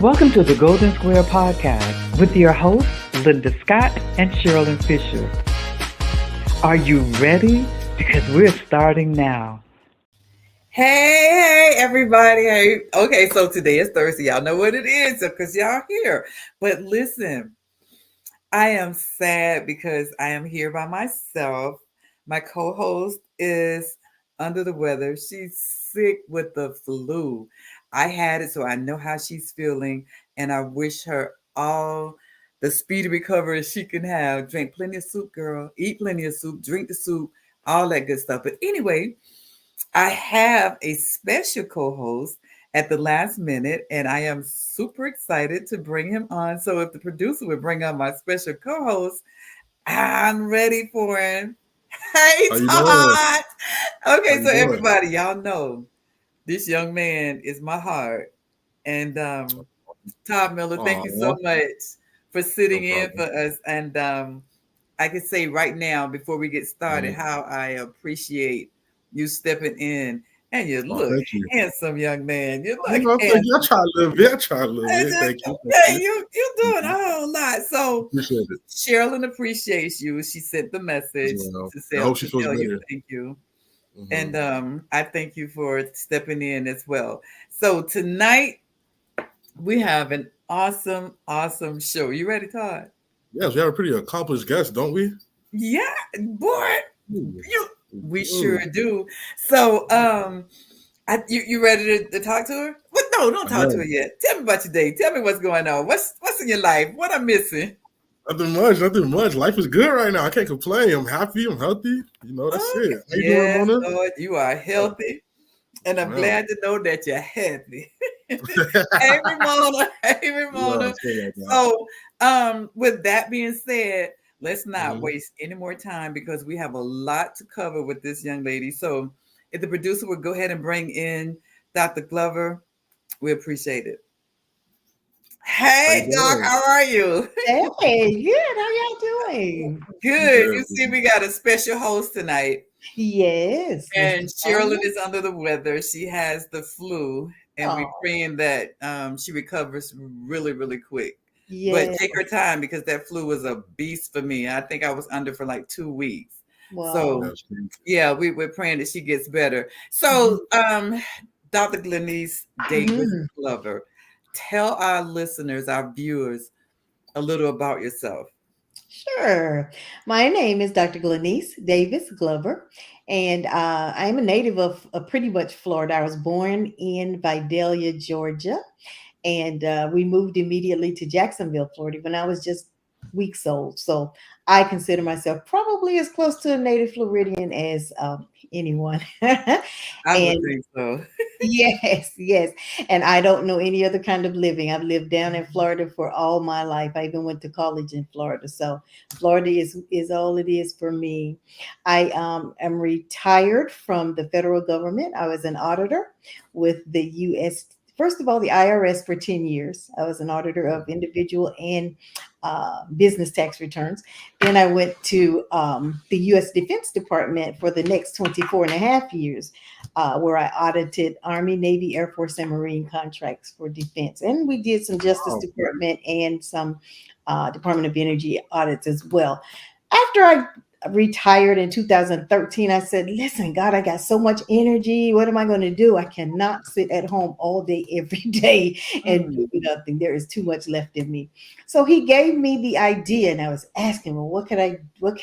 Welcome to the Golden Square Podcast with your hosts, Linda Scott and Sherilyn Fisher. Are you ready? Because we're starting now. Hey, everybody. Hey. Okay, so today is Thursday. Y'all know what it is because y'all here. But listen, I am sad because I am here by myself. My co-host is under the weather. She's sick with the flu. I had it, so I know how she's feeling, and I wish her all the speedy recovery she can have. Drink plenty of soup, girl. Eat plenty of soup. Drink the soup. All that good stuff. But anyway, I have a special co-host at the last minute, and I am super excited to bring him on. So if the producer would bring on my special co-host, I'm ready for him. Hey, How you doing? Todd. How Okay, you so doing? everybody, y'all know this young man is my heart. And Todd Miller, thank you so Aw, much for no sitting in for problem. us. And I can say right now, before we get started, Mhm. how I appreciate you stepping in. And you Oh, look thank you. handsome, young man. You You look know, thank you. I handsome. try a little bit. I try a little And bit. Thank you. Thank yeah, you. you're doing a Mhm. whole lot. So Appreciate it. Sherilyn appreciates you. She sent the As message well. to I say hope she to feels tell you better. thank you. Hmm. And I thank you for stepping in as well. So tonight we have an awesome, awesome show. You ready, Todd? Yes, we have a pretty accomplished guest, don't we? Yeah, boy. Ooh. You we sure Ooh. do. So you ready to talk to her? But no, don't I talk to her am. yet. Tell me about your day. Tell me what's going on. What's in your life? What I'm missing? Nothing much. Nothing much. Life is good right now. I can't complain. I'm happy. I'm healthy. You know, that's Oh, it. How you doing, yes, Mona? Lord, you are Oh, healthy. And I'm man. glad to know that you're happy. Hey, Ramona. Hey, Yeah, Ramona. sorry about that. So, with that being said, let's not Hmm. waste any more time because we have a lot to cover with this young lady. So, if the producer would go ahead and bring in Dr. Glover, we appreciate it. How you Hey, Doc, doing? how are you? Hey, good. How y'all doing? I'm Good. good. You see, we got a special host tonight, Yes, and Mr. Sherilyn Thomas. is under the weather. She has the flu, and we're Oh, praying that she recovers really, really quick. But yes. take her time because that flu was a beast for me. I think I was under for like 2 weeks. Wow. So, That's good. yeah, we're praying that she gets better. Mhm. So, Dr. Glenise Davis Mhm. Glover, tell our listeners, our viewers, a little about yourself. Sure. My name is Dr. Glenice Davis Glover, and I'm a native of pretty much Florida. I was born in Vidalia, Georgia, and we moved immediately to Jacksonville, Florida when I was just weeks old. So I consider myself probably as close to a native Floridian as anyone. I would And think so. yes, yes. And I don't know any other kind of living. I've lived down in Florida for all my life. I even went to college in Florida. So Florida is all it is for me. I am retired from the federal government. I was an auditor with the US. First of all, the IRS for 10 years. I was an auditor of individual and business tax returns. Then I went to the US Defense Department for the next 24 and a half years where I audited Army, Navy, Air Force, and Marine contracts for defense. And we did some Justice Wow. Department and some Department of Energy audits as well. After I retired in 2013, I said, listen, God, I got so much energy. What am I going to do? I cannot sit at home all day, every day and Mm, do nothing. There is too much left in me. So he gave me the idea, and I was asking, well, what can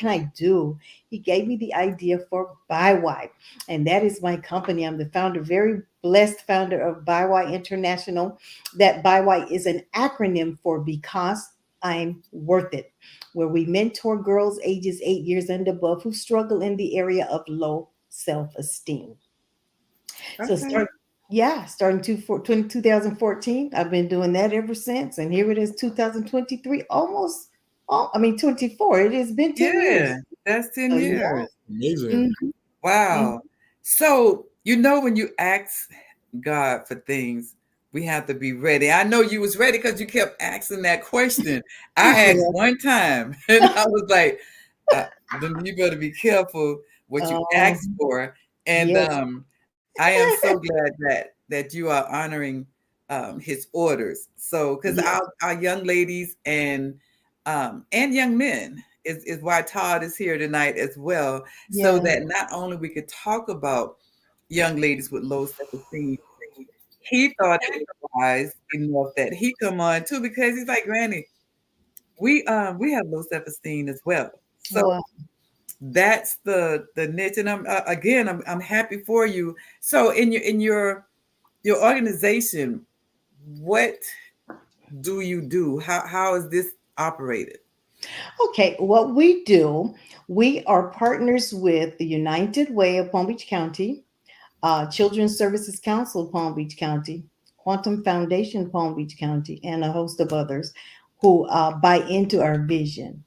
I do? He gave me the idea for BuyWhy, and that is my company. I'm the founder, very blessed founder of BuyWhy International. That BuyWhy is an acronym for Because I'm Worth It, where we mentor girls ages 8 years and above who struggle in the area of low self-esteem. So okay. starting 2014, I've been doing that ever since. And here it is 2023, almost, oh, I mean 24. It has been 10 Yeah, years. that's 10 So yeah. years. Amazing. Mhm, Wow. mhm. So, when you ask God for things, we have to be ready. I know you was ready because you kept asking that question. I asked Yeah. one time and I was like, then you better be careful what you Um, ask for. And yes. I am so glad that you are honoring his orders. So, because Yeah. our young ladies and young men is why Todd is here tonight as well, so Yeah. that not only we could talk about young ladies with low self-esteem, he thought it wise enough that he come on too, because he's like, Granny, we have low self-esteem as well. So Wow. that's the niche, and I'm happy for you. So in your organization, what do you do? How is this operated? Okay, what we do, we are partners with the United Way of Palm Beach County, Children's Services Council of Palm Beach County, Quantum Foundation Palm Beach County, and a host of others who buy into our vision.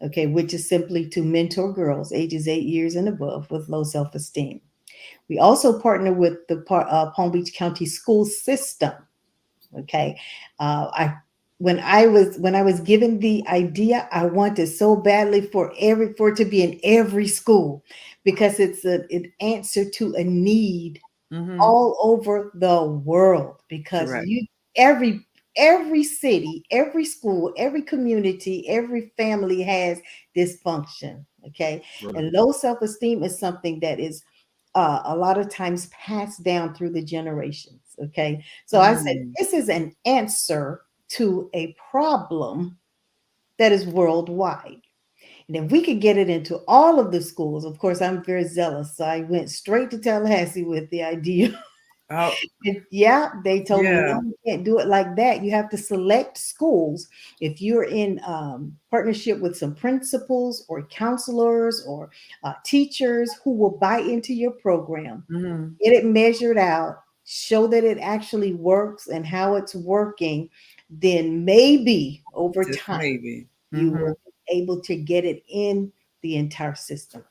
Okay, which is simply to mentor girls ages 8 years and above with low self esteem. We also partner with the Palm Beach County school system. Okay, I when I was given the idea, I wanted so badly for it to be in every school because it's an answer to a need Mm-hmm. all over the world because Correct. you every city, every school, every community, every family has dysfunction. Okay, Right. and low self-esteem is something that is a lot of times passed down through the generations. Okay, so I said Mm. this is an answer to a problem that is worldwide. And if we could get it into all of the schools, of course, I'm very zealous. So I went straight to Tallahassee with the idea. Oh, And yeah, they told me, yeah. no, you can't do it like that. You have to select schools. If you're in partnership with some principals or counselors or teachers who will buy into your program, Mm-hmm. get it measured out, show that it actually works and how it's working, then maybe over Just time maybe. you Mm-hmm. will be able to get it in the entire system.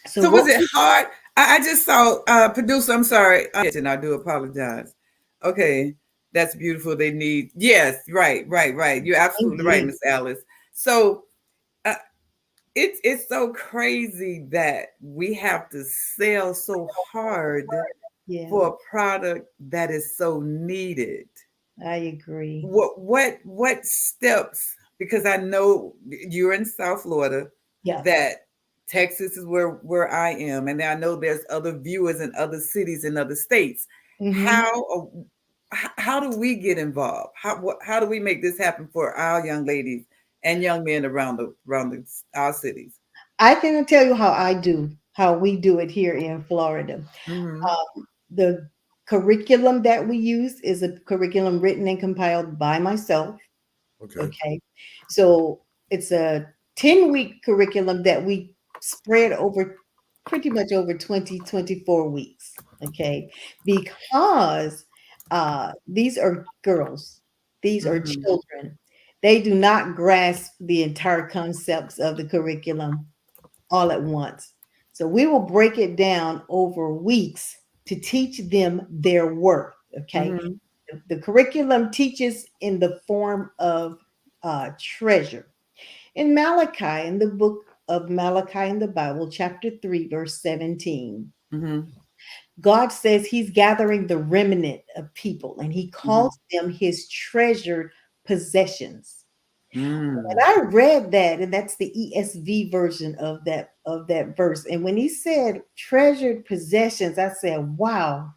So So was what it hard? I just saw producer. I'm sorry, and I do apologize. Okay, that's beautiful. They need yes, right, right, right. You're absolutely right, indeed. Miss Alice. So uh, it's so crazy that we have to sell so hard Yeah, for a product that is so needed. I agree. What steps? Because I know you're in South Florida, Yeah. that Texas is where I am, and I know there's other viewers in other cities in other states. Hmm. How do we get involved? How do we make this happen for our young ladies and young men around our cities? I can tell you how we do it here in Florida. Hmm. The curriculum that we use is a curriculum written and compiled by myself. Okay. Okay. So it's a 10-week curriculum that we spread over pretty much over 20 to 24 weeks. Okay. Because these are girls, these are Hmm. children. They do not grasp the entire concepts of the curriculum all at once. So we will break it down over weeks to teach them their worth. Okay. Hmm. The curriculum teaches in the form of treasure. In Malachi, in the book of Malachi in the Bible, chapter 3, verse 17, Hmm. God says he's gathering the remnant of people and he Hmm. calls them his treasured possessions. And Mm. I read that, and that's the ESV version of that verse. And when he said treasured possessions, I said, "Wow,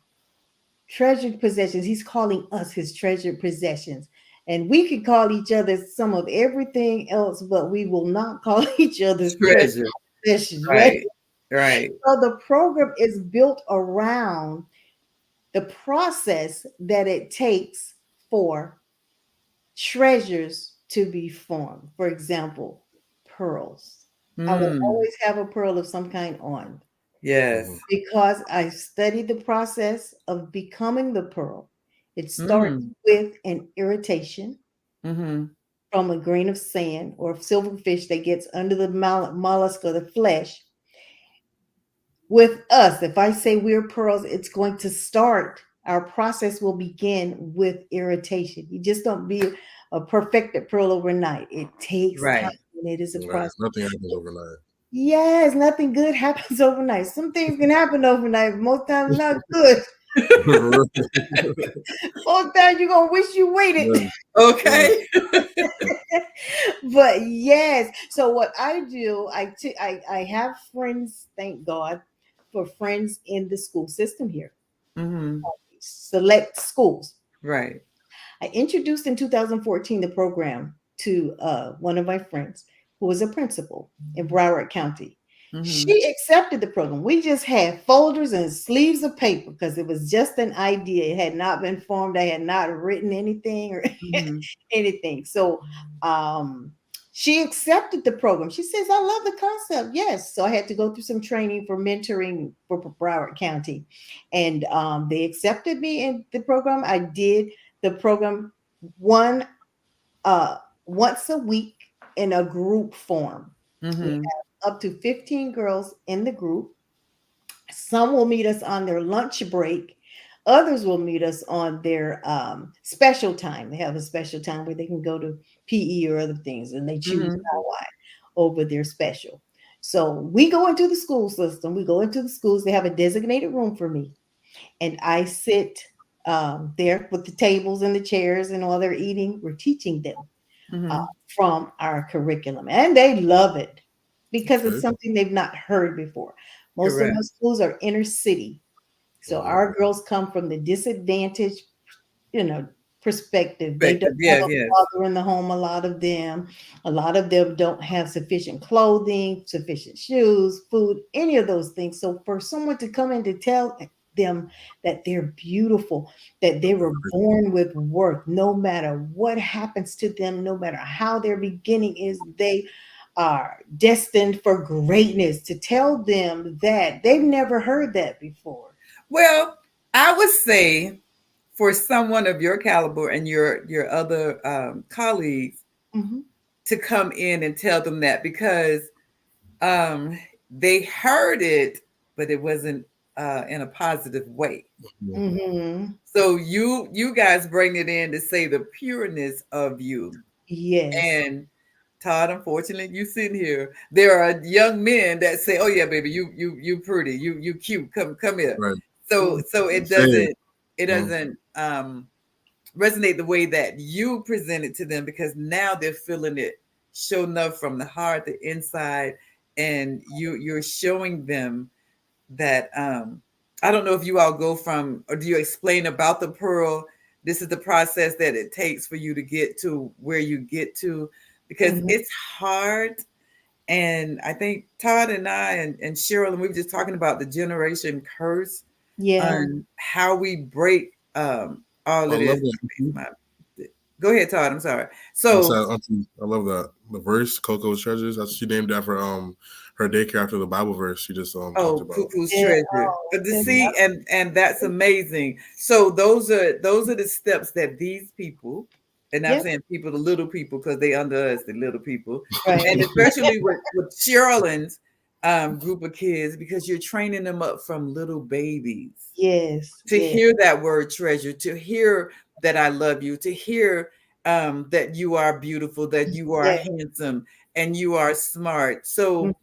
treasured possessions." He's calling us his treasured possessions. And we could call each other some of everything else, but we will not call each other treasured Treasure. possessions, right? Right. Right. So the program is built around the process that it takes for treasures to be formed. For example, pearls. I will Mm. always have a pearl of some kind on Yes. Hmm. because I studied the process of becoming the pearl. It starts Mm. with an irritation Mhm. from a grain of sand or silverfish that gets under the mollusk or the flesh. With us, if I say we're pearls, it's going to start. Our process will begin with irritation. You just don't be a perfected pearl overnight. It takes time Right. and it is a Right. process. Nothing happens overnight. Yes, nothing good happens overnight. Some things can happen overnight, but most times not good. Fourth time, you're gonna wish you waited. Yeah. Okay. But yes, so what I do, I have friends, thank God, for friends in the school system here, Hmm. select schools. Right. I introduced in 2014 the program to one of my friends who was a principal in Broward County. Hmm. She accepted the program. We just had folders and sleeves of paper because it was just an idea. It had not been formed. I had not written anything or Hmm. anything. So she accepted the program. She says, I love the concept. Yes. So I had to go through some training for mentoring for Broward County. And they accepted me in the program. I did the program one once a week in a group form. We Hmm. have up to 15 girls in the group. Some will meet us on their lunch break. Others will meet us on their special time. They have a special time where they can go to PE or other things, and they choose Hmm. RY over their special. So we go into the school system. We go into the schools. They have a designated room for me, and I sit there with the tables and the chairs, and while they're eating, we're teaching them uh, Hmm. from our curriculum, and they love it because it's Okay. something they've not heard before. Most of Correct. my schools are inner city, so Mhm. our girls come from the disadvantaged, you know, perspective. They don't Perspective. have Yes. a Yes. father in the home. A lot of them don't have sufficient clothing, sufficient shoes, food, any of those things. So for someone to come in to tell them that they're beautiful, that they were born with worth, no matter what happens to them, no matter how their beginning is, they are destined for greatness. To tell them that they've never heard that before. Well, I would say for someone of your caliber and your other colleagues Mhm. to come in and tell them that because um, they heard it, but it wasn't in a positive way. Yeah. Mhm. So you guys bring it in to say the pureness of you. Yes. And Todd, unfortunately, you sitting here. There are young men that say, "Oh yeah, baby, you pretty, you cute. Come here." Right. So it Same. Mm. doesn't resonate the way that you present it to them because now they're feeling it show enough from the heart, the inside, and you're showing them that I don't know if you all go from or do you explain about the pearl? This is the process that it takes for you to get to where you get to because Mhm. it's hard. And I think Todd and I and Cheryl, and we were just talking about the generation curse Yeah. on how we break all I of love this. that. Go ahead, Todd. I'm sorry. I'm So, sorry, Auntie. I love that. The verse, Coco's Treasures. That's she named after her daycare after the Bible verse she just talked oh, about. cuckoo's Yeah. treasure. Oh, But to that's see, and that's amazing. So those are the steps that these people, and I'm yep. saying people, the little people, because they under us, the little people, Right. and especially with Sherilyn's group of kids, because you're training them up from little babies Yes. to Yes. hear that word treasure, to hear that I love you, to hear that you are beautiful, that you are Yes. handsome, and you are smart. Mm, So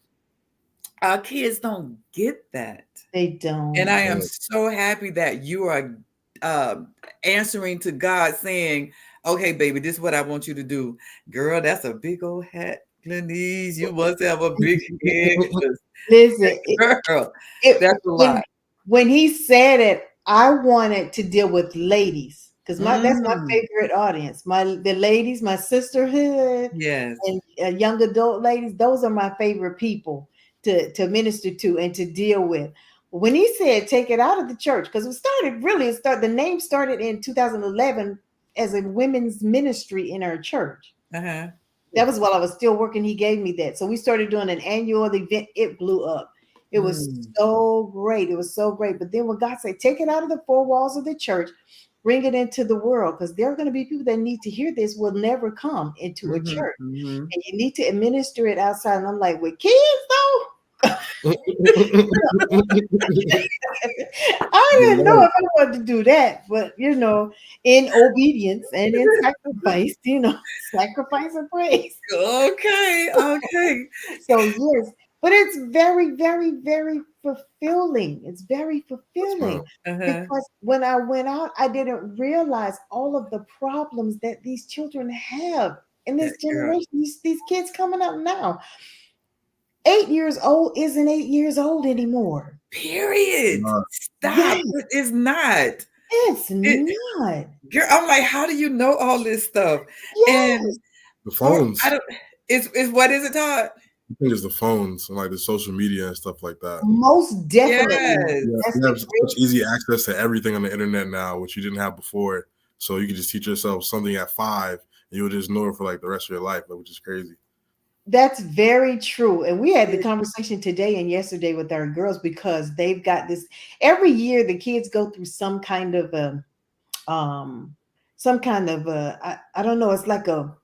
our kids don't get that. they And don't. I am Right. so happy that you are uh, answering to God saying, okay, baby, this is what I want you to do. Girl, that's a big old hat, Glenise. You must have a big head. 'Cause, Listen, girl, it that's a lot. when he said it, I wanted to deal with ladies because my that's my Mm, favorite audience. The ladies, my sisterhood, yes. and young adult ladies. Those are my favorite people to minister to and to deal with. When he said take it out of the church, because the name started in 2011 as a women's ministry in our church. Uh-huh. That was while I was still working. He gave me that. So we started doing an annual event. It blew up. It was Mm, so great. It was so great. But then when God said, take it out of the four walls of the church, bring it into the world, because there are going to be people that need to hear this will never come into a mhm, church. mhm. And you need to administer it outside. And I'm like, with kids though? I You're didn't know right. if I wanted to do that, but in obedience and in sacrifice, sacrifice and praise. Okay, okay. So yes, but it's very, very, very fulfilling. It's very Yes, fulfilling ma'am. Uh-huh. because when I went out, I didn't realize all of the problems that these children have in That this girl. generation. These kids coming up now, 8 years old isn't 8 years old anymore. Period. Nah, Stop. Yes, It is not. it's It, not. girl, I'm like, how do you know all this stuff? Yes, And the or I phones. don't. It's what is it, Todd? I think it's the phones and like the social media and stuff like that. most definitely. Yes. Yeah, That's you the have such great. easy access to everything on the internet now, which you didn't have before. So you can just teach yourself something at 5, and you'll just know it for like the rest of your life, like, which is crazy. That's very true. And we had the conversation today and yesterday with our girls because they've got this every year the kids go through um I don't know, it's like a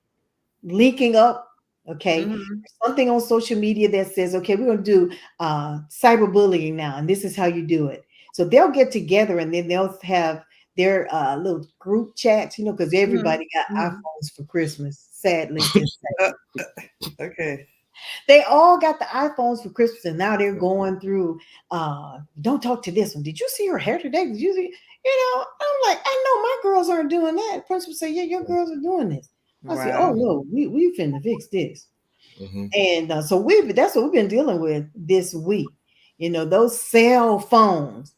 linking up, okay? Mm-hmm. Something on social media that says, okay, we're gonna do cyberbullying now, and this is how you do it. So they'll get together and then they'll have their little group chats, because Mm-hmm. everybody got Mm-hmm. iPhones for Christmas, sadly to say. Uh, okay. They all got the iPhones for Christmas, and now they're going through. Don't talk to this one. Did you see her hair today? Did you see? I'm like, I know my girls aren't doing that. The principal say, yeah, your girls are doing this. I said, oh Wow. no, we finna fix this. Mm-hmm. And so that's what we've been dealing with this week. Those cell phones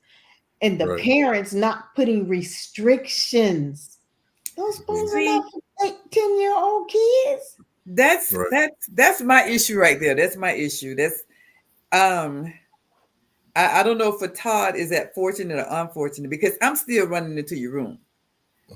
and the Right. parents not putting restrictions. Those Mm-hmm. phones are not See, for 10-year-old kids. that's Right. that's that's my issue right there. That's my issue. That's um I don't know if for Todd is that fortunate or unfortunate because I'm still running into your room.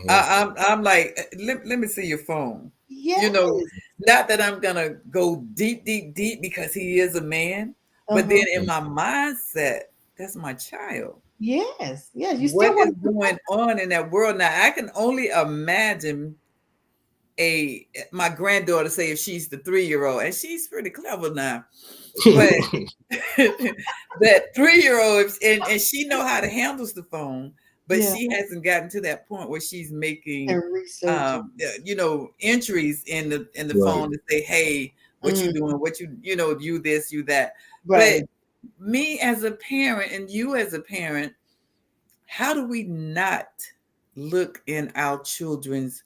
Mm-hmm. I'm like, let me see your phone. You Yes. know, not that I'm gonna go deep, deep, deep because he is a man, but then Uh-huh. in my mindset, that's my child. Yes, yes. You What still is want to. going on in that world now? I can only imagine a my granddaughter say if she's the 3-year old, and she's pretty clever now, but that 3-year old and she know how to handles the phone, but Yeah, she hasn't gotten to that point where she's making and researching. entries in the Right. phone to say, hey, what you Mm, doing, what you this, you that. But right, me as a parent and you as a parent, how do we not look in our children's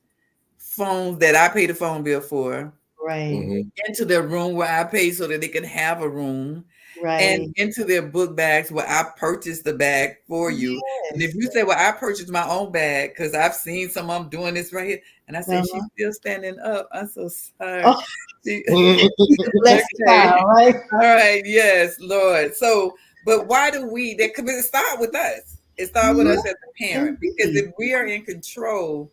phones that I pay the phone bill for right, Mm-hmm. into their room where I pay so that they can have a room and right. into their book bags where I purchased the bag for you. And if Yes. you say, well, I purchased my own bag because I've seen some of them doing this right here. And I said, she's Uh-huh. still standing up. I'm so sorry. Oh, She, he's a blessed okay. child, right? All right. Yes, Lord. So, but why do we, that could start with us. It started with Yeah, us as a parent because indeed. if we are in control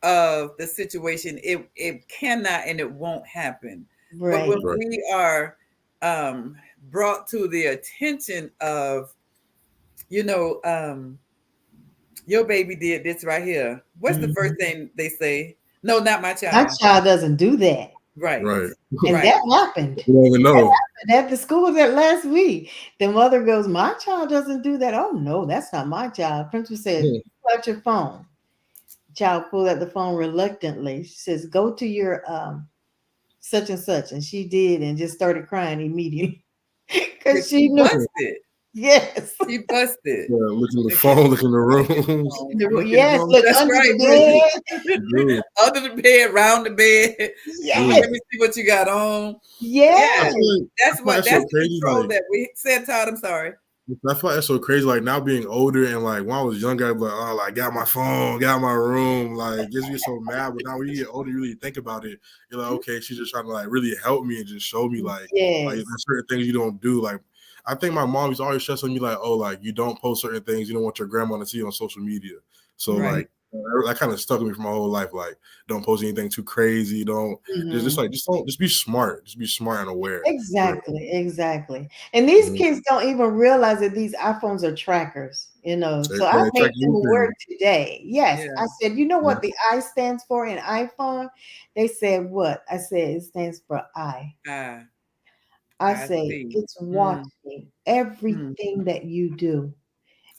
of the situation, it cannot and it won't happen. But when Right. Right. we are um, brought to the attention of, you know, your baby did this right here. What's the first Mhm. thing they say? No, not my My child. child doesn't do that. Right, Right. And right. that happened. You don't even know. At the school that last week. The mother goes, my child doesn't do that. Oh no, that's not my child. Principal says, Hmm. pull out your phone. Child pulled out the phone reluctantly. She says, go to your such and such. And she did and just started crying immediately. But Because she she knew. busted. Yes. She busted. Yeah, look in the Look at phone, look in the rooms. look in the Yes, room. look That's under right, the Bridget. bed. You do. Under the bed, round the bed. Mm. Let Yes. me see what you got on. I Yeah, Yes. feel like I feel like that's that's so the crazy. control Like that we said, Todd. I'm sorry. I feel like that's so crazy. Like now being older and like when I was younger, I'd be like, oh, like got my phone, got my room, like gets me so mad. But now when you get older, you really think about it. You're like, okay, she's just trying to like really help me and just show me like Yes. there's certain things you don't do. Like I think my mom used to always stress on me like, oh, like you don't post certain things, you don't want your grandma to see on social media. So Right. like that kind of stuck with me for my whole life. Like don't post anything too crazy. Don't just Mhm. like just be smart. Just be smart and aware. For Exactly, exactly. And these real. kids don't even realize that these iPhones are trackers, So I Yeah, made check them anything. aware today. Yes, Yeah. I said, you know Yeah. what the I stands for in iPhone? They said what? I said it stands for I. Ah, I I say see. it's Mm, watching mm. everything that you do.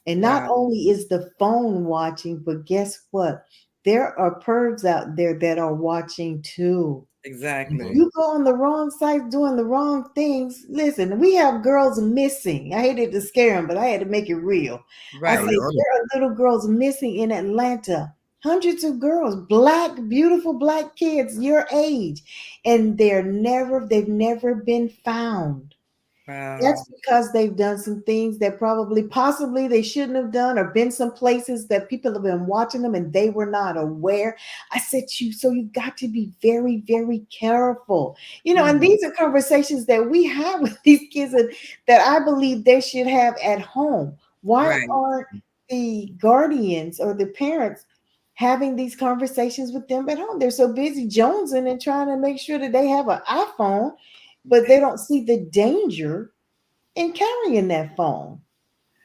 And not Wow. only is the phone watching, but guess what? there are pervs out there that are watching too. Exactly. You go on the wrong site doing the wrong things. Listen, we have girls missing. I hated to scare them, but I had to make it real. I Right. said, there are little girls missing in Atlanta. Hundreds of girls, black, beautiful black kids your age, and they've never been found. Wow. That's because they've done some things that possibly they shouldn't have done, or been some places that people have been watching them and they were not aware. I said, so you've got to be very, very careful. And Mhm. these are conversations that we have with these kids, and that I believe they should have at home. Why Right. aren't the guardians or the parents having these conversations with them at home? They're so busy jonesing and trying to make sure that they have an iPhone, but they don't see the danger in carrying that phone.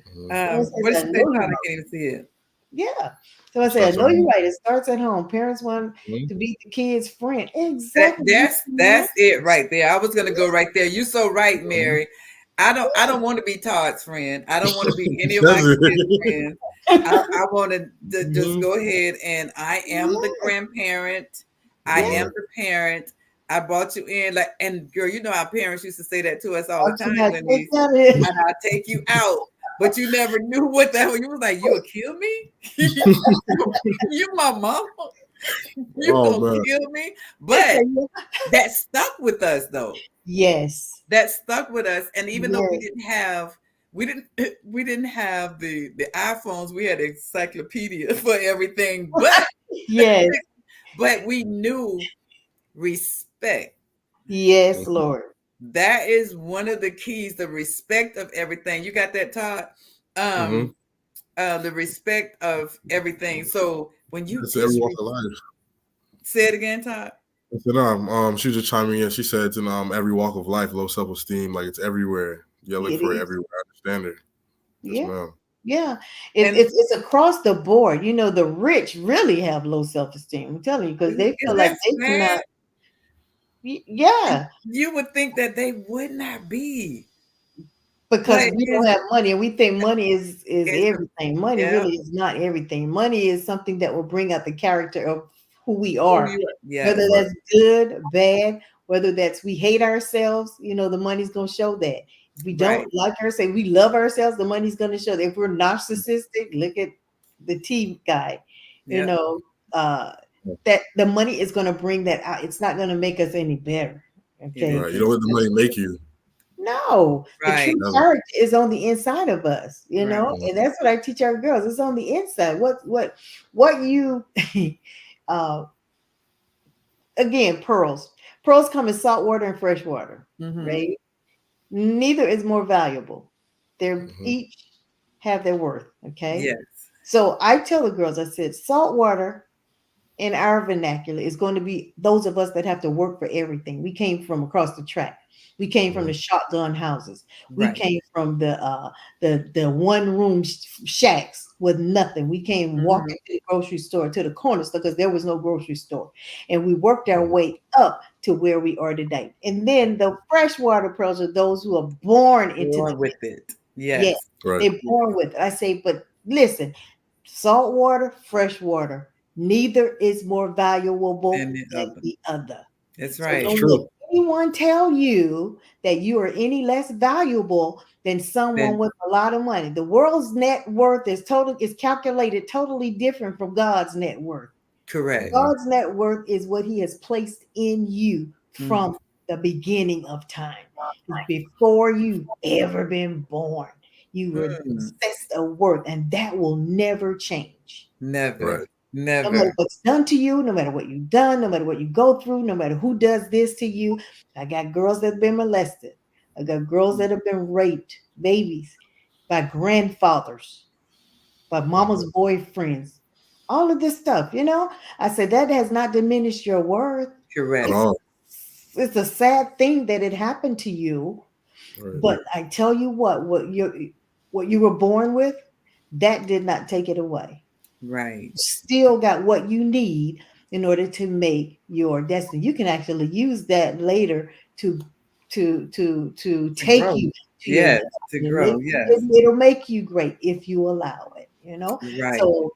So it What says, did I you say, know you're Todd? I right. can't even see it. Yeah. So I said, Starts I at know you're home. right. It starts at home. Parents want to be the kid's friend. That, Exactly. that's it right there. I was gonna go right there. You're so right, Mhm. Mary. I don't want to be Todd's friend. I don't want to be any of my That's it. kids' friends. I want to just Mhm. go ahead, and I am the grandparent. I Yeah. am the parent. I brought you in, like, and girl, you know our parents used to say that to us all the What you time, got Lenny. kicked out of it? And I'll take you out. But you never knew what the hell. You was like, you'll kill me? You my mama? You Oh gonna man. kill me? But that stuck with us though. Yes. That stuck with us. And even though Yes. we didn't we didn't have the iPhones, we had encyclopedia for everything, Yes. but we knew respect. Yes, Lord. That is one of the keys, the respect of everything. You got that, Todd? Mm-hmm. The respect of everything. So when you It's every walk of life. say it again, Todd. I said, she was just chiming in. She said it's in every walk of life, low self-esteem, like it's everywhere. You gotta It look for it is. everywhere. I understand it. Yes, Yeah. ma'am. Yeah. And It's across the board. The rich really have low self-esteem. I'm telling you, because they feel isn't like that they sad? cannot. Yeah. You would think that they would not be, Because but we don't have money, and we think money is it's a, everything. Money yeah, really is not everything. Money is something that will bring out the character of who we who are, you are. whether Yes, Right. that's good, bad, whether that's we hate ourselves. The money's going to show that. If we right. don't like ourselves, we love ourselves, the money's going to show that. If we're narcissistic, look at the T guy. you Yep. know uh that the money is going to bring that out. It's not going to make us any better. It Okay. Right. You isn't. don't let the money make you. No, the true Right. Never. character is on the inside of us, Right. and that's what I teach our girls. It's on the inside. What you uh again, pearls. Pearls come in salt water and fresh water, Mm-hmm. right? Neither is more valuable. They're Mm-hmm. each have their worth. Okay. Yes. So I tell the girls, I said, salt water in our vernacular is going to be those of us that have to work for everything. We came from across the track. We came from the shotgun houses. We Right. came from the one room shacks with nothing. We came Mm-hmm. walking to the grocery store, to the corner store, because there was no grocery store, and we worked our way up to where we are today. And then the freshwater pearls are those who are born into the Born with it. yeah, Yes. Right. they're born with it. I say, but listen, salt water, fresh water, neither is more valuable And the than other. the other. That's So right. It's don't let true. anyone tell you that you are any less valuable than someone Then with a lot of money. The world's net worth is calculated totally different from God's net worth. correct. Mm-hmm. God's net worth is what he has placed in you Mm-hmm. from the beginning of time. Before you've ever been born, you were Mm. possessed of worth, and that will never change. Never. Right. No matter Never. what's done to you, no matter what you've done, no matter what you go through, no matter who does this to you. I got girls that have been molested. I got girls that have been raped, babies, by grandfathers, by Mm-hmm. mama's boyfriends, all of this stuff. I said that has not diminished your worth. At Correct. It's all. it's a sad thing that it happened to you, Right. but I tell you what you were born with, that did not take it away. Right. Still got what you need in order to make your destiny. You can actually use that later to To take grow. you to your Yes. To destiny. grow. Yes. It'll make you great if you allow it. Right. So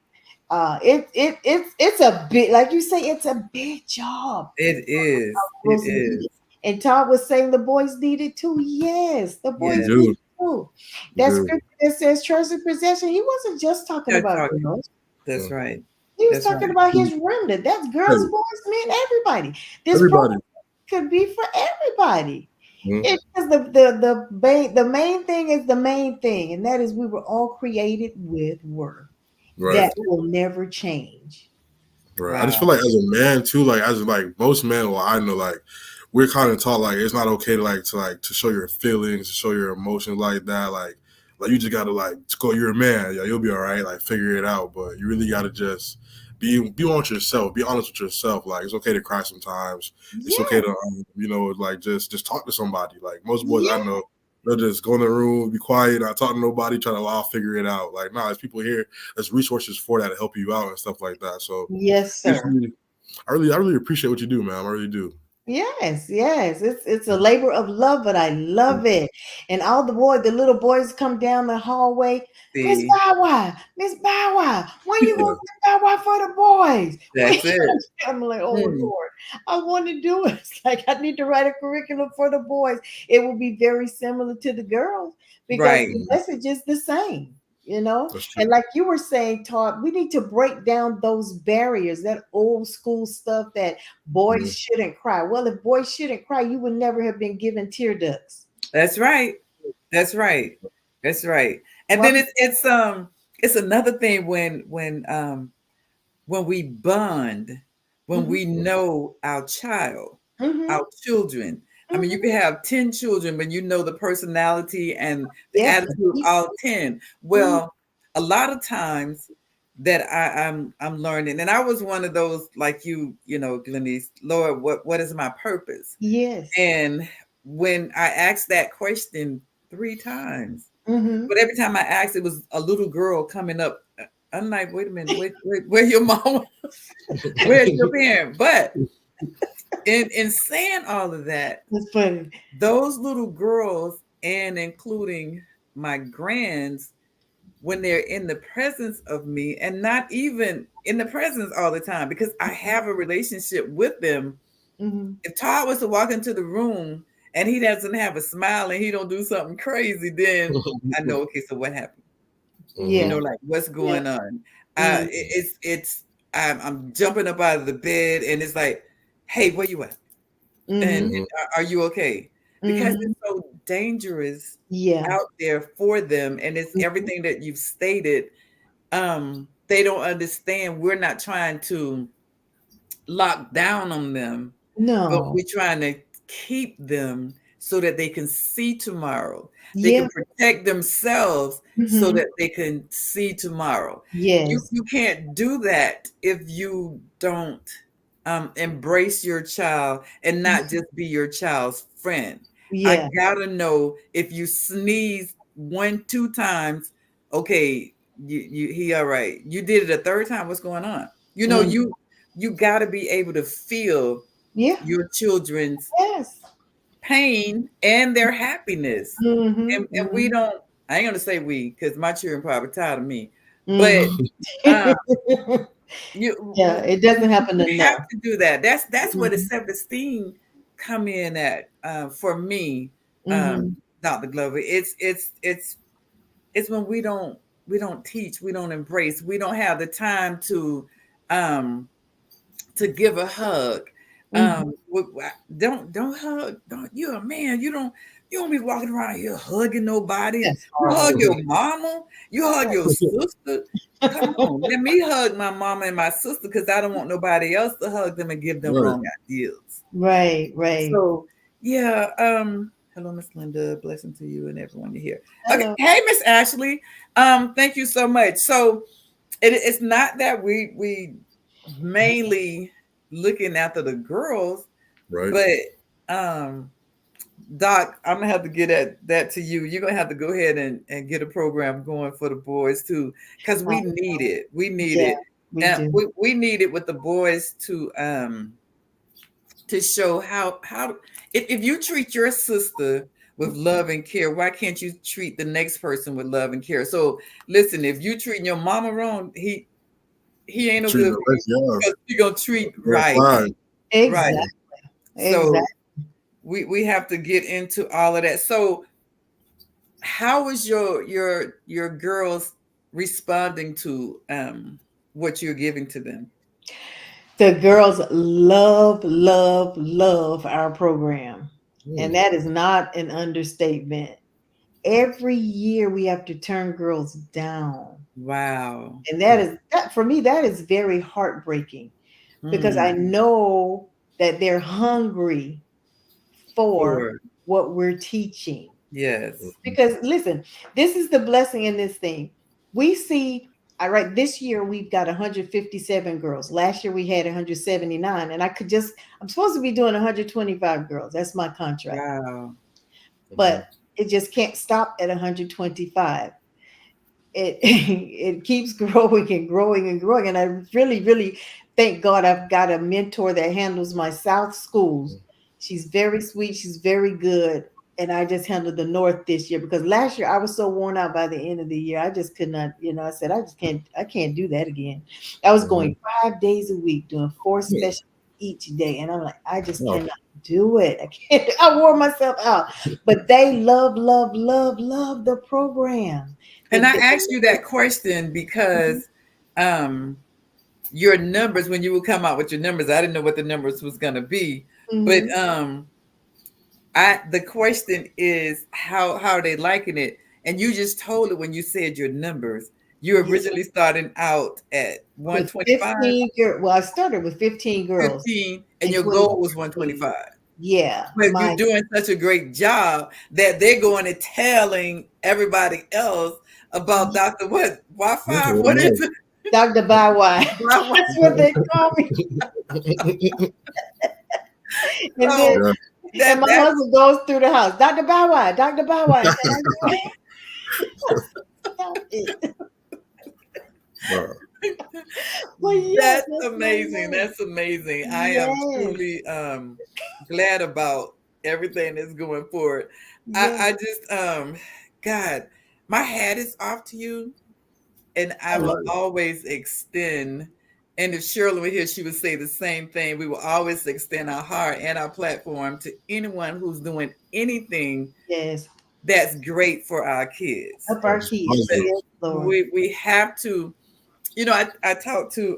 It's a big, like you say, it's a big job. It is. It Girls need is. it. And Todd was saying the boys need it too. Yes, the You boys Yes. need do. it too. You That do. scripture that says treasure possession, he wasn't just talking That's about right. girls. That's Yeah. right. He was That's talking right. about his remnant. That's girls, Hey, boys, men, everybody. This everybody. program could be for everybody. Mhm. It's just the main thing is the main thing, and that is we were all created with worth. Right. That will never change. Right. I just feel Wow. like as a man too, like as like most men, well, I know like we're kind of taught like it's not okay to show your feelings, to show your emotions like that. Like you just gotta like go. You're a man. Yeah, you'll be all right. Like figure it out. But you really gotta just be honest with yourself. Be honest with yourself. Like it's okay to cry sometimes. It's okay Yeah, to like just talk to somebody. Like most boys I yeah, know. They'll just go in the room, be quiet, not talk to nobody, try to I'll figure it out. Like, nah, there's people here, there's resources for that to help you out and stuff like that. So yes, it's sir. really, I really appreciate what you do, man. I really do. Yes, yes. It's a labor of love, but I love it. And all the little boys come down the hallway. Miss See, Bow Wow, Miss Bow Wow, when you Yeah. gonna get Bow Wow for the boys? that's it. I'm like, oh Hmm. Lord, I want to do it. It's like I need to write a curriculum for the boys. It will be very similar to the girls because Right. the message is the same, you know. That's And true. like you were saying, Todd, we need to break down those barriers, that old school stuff that boys Mhm. shouldn't cry. Well, if boys shouldn't cry, you would never have been given tear ducts. That's right. That's right. That's right. And Well, then it's another thing when we bond, when hmm we know hmm our children. I mean, you hmm can have 10 children, but you know the personality and the yes, attitude of all 10. mhm, Well, a lot of times that I'm learning, and I was one of those like Glenise, Lord, what is my purpose? yes, And when I asked that question 3 times, hmm but every time I asked, it was a little girl coming up. I'm like, wait a minute, where your mom? Where's your parent? But in saying all of that, that's funny. those little girls and including my grands, when they're in the presence of me and not even in the presence all the time, because I have a relationship with them. Hmm If Todd was to walk into the room and he doesn't have a smile and he don't do something crazy, then I know, okay, so what happened? Mhm. Yeah, Like what's yeah, going on? mm It's I'm jumping up out of the bed and it's like, hey, where you at? And hmm Mhm. are you okay? Because hmm it's so dangerous yeah, out there for them, and it's mhm. everything that you've stated. They don't understand. We're not trying to lock down on them, but No, we're trying to keep them so that they can see tomorrow. They yeah, can protect themselves so hmm that they can see tomorrow. You yes, you can't do that if you don't embrace your child and not just be your child's friend. I yeah, gotta know if you sneeze 1, 2 times, okay, he all right. You did it a third time. What's going on? You know, mm, you got to be able to feel yeah, your children's yes, pain and their happiness. hmm And we don't, I ain't gonna say we, because my children probably tired of me, but hmm uh yeah, you it doesn't happen have enough. to do that. That's where the Hmm self-esteem come in at for me, hmm Dr. Glover. It's when we don't teach, we don't embrace, we don't have the time um to give a hug. hmm Don't hug. Don't you're a man. You don't be walking around here hugging nobody. That's You hug horrible. your mama. You hug your sister. Come on, let me hug my mama and my sister because I don't want nobody else to hug them and give them Right. wrong ideas. Right, right. So yeah, hello, Miss Linda. Blessing to you and everyone you here. Okay, Hello. hey, Miss Ashley. Thank you so much. So it's not that we mainly looking after the girls, Right. but um Doc, I'm gonna have to get at that to you. You're gonna have to go ahead and get a program going for the boys too, because Uh, we need it. We need yeah, it. we And do. we need it with the boys to show how if you treat your sister with love and care, why can't you treat the next person with love and care? So listen, if you treating your mama wrong, he ain't no Treat good the rest, yeah. because you're gonna treat Yeah, right. fine. Exactly. Right. So we have to get into all of that. So how is your girls responding to what you're giving to them? The girls love our program. And that is not an understatement. Every year we have to turn girls down. Wow. And that for me, that is very heartbreaking because I know that they're hungry for what we're teaching. Yes. Because listen, this is the blessing in this thing. We see, this year we've got 157 girls. Last year we had 179, and I'm supposed to be doing 125 girls. That's my contract. Wow. But it just can't stop at 125. It keeps growing and growing and growing. And I really, really thank God I've got a mentor that handles my South schools. She's very sweet. She's very good. And I just handled the North this year because last year I was so worn out by the end of the year. I just could not, I said, I can't do that again. I was going 5 days a week doing 4 sessions each day. And I'm like, I just cannot do it. I wore myself out, but they love the program. And I asked you that question because your numbers, when you would come out with your numbers, I didn't know what the numbers was going to be. But the question is how are they liking it? And you just told it when you said your numbers. You originally starting out at 125. Well, I started with 15 girls. 15, and your goal was 125. Yeah. But you're doing such a great job that they're going and telling everybody else about Dr. What? Wi-Fi? What is it? Dr. Bywai. That's what they call me. And my husband goes through the house. Dr. Bywai, Dr. Bywai. Stop it. Well, that's amazing. That's amazing. Yes. I am truly glad about everything that's going forward. Yes. I just God, my hat is off to you, and I will always extend. And if Shirley were here, she would say the same thing. We will always extend our heart and our platform to anyone who's doing anything that's great for our kids. Help our kids. We have to. I talk to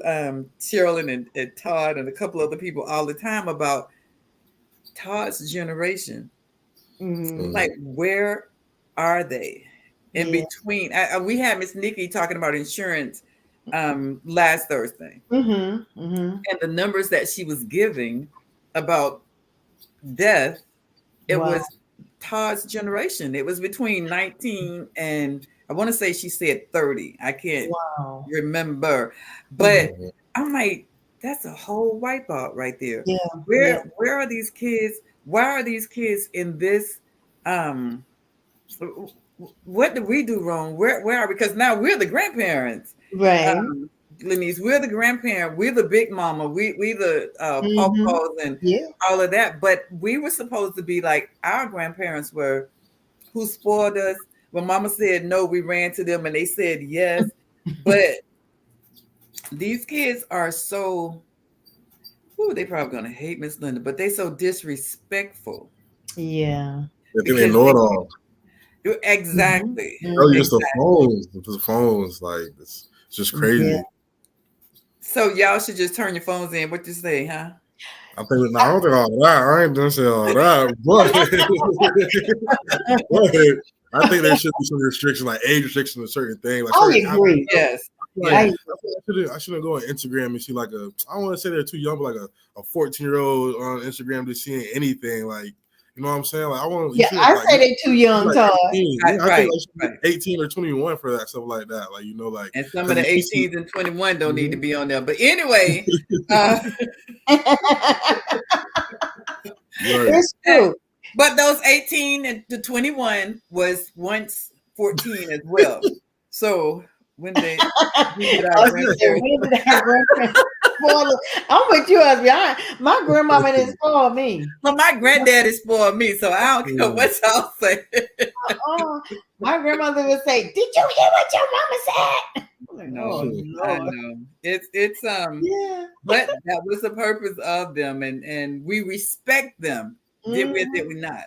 Sherilyn and Todd and a couple other people all the time about Todd's generation. Like, where are they in between? We had Miss Nikki talking about insurance last Thursday, and the numbers that she was giving about death. It was Todd's generation. It was between 19 and I want to say she said 30. I can't remember, but I'm like, that's a whole wipeout right there. Yeah. Where are these kids? Why are these kids in this? What did we do wrong? Where are we? Because now we're the grandparents, right? Lenise, we're the grandparent. We're the big mama. We the pawpaws and all of that. But we were supposed to be like our grandparents were, who spoiled us. When mama said no, we ran to them and they said yes. But these kids are so, they probably going to hate Miss Linda, but they so disrespectful. Yeah. They know it all. Exactly. Oh, just the phones. Like, it's just crazy. Yeah. So y'all should just turn your phones in. What you say, huh? I don't think all that. I ain't done say all that, but I think there should be some restrictions, like age restrictions on certain things. Like I agree. Yes. I shouldn't go on Instagram and see like I don't want to say they're too young, but like a 14-year-old on Instagram just seeing anything. Like, you know what I'm saying? Like, I want to. Yeah, I say they're too young, Todd. I think 18 or 21 for that stuff like that. Like, like. And some of the 18s and 21 don't need to be on there. But anyway, it's true. But those 18 to 21 was once 14 as well. So when did our grandparents? I'm with you, husband. My grandmama didn't spoil me. Well, my granddaddy spoiled me, so I don't care what y'all say. My grandmother would say, "Did you hear what your mama said?" like, No, oh I Lord. know. It's Yeah. but that was the purpose of them, and we respect them. Did we Mhm. not?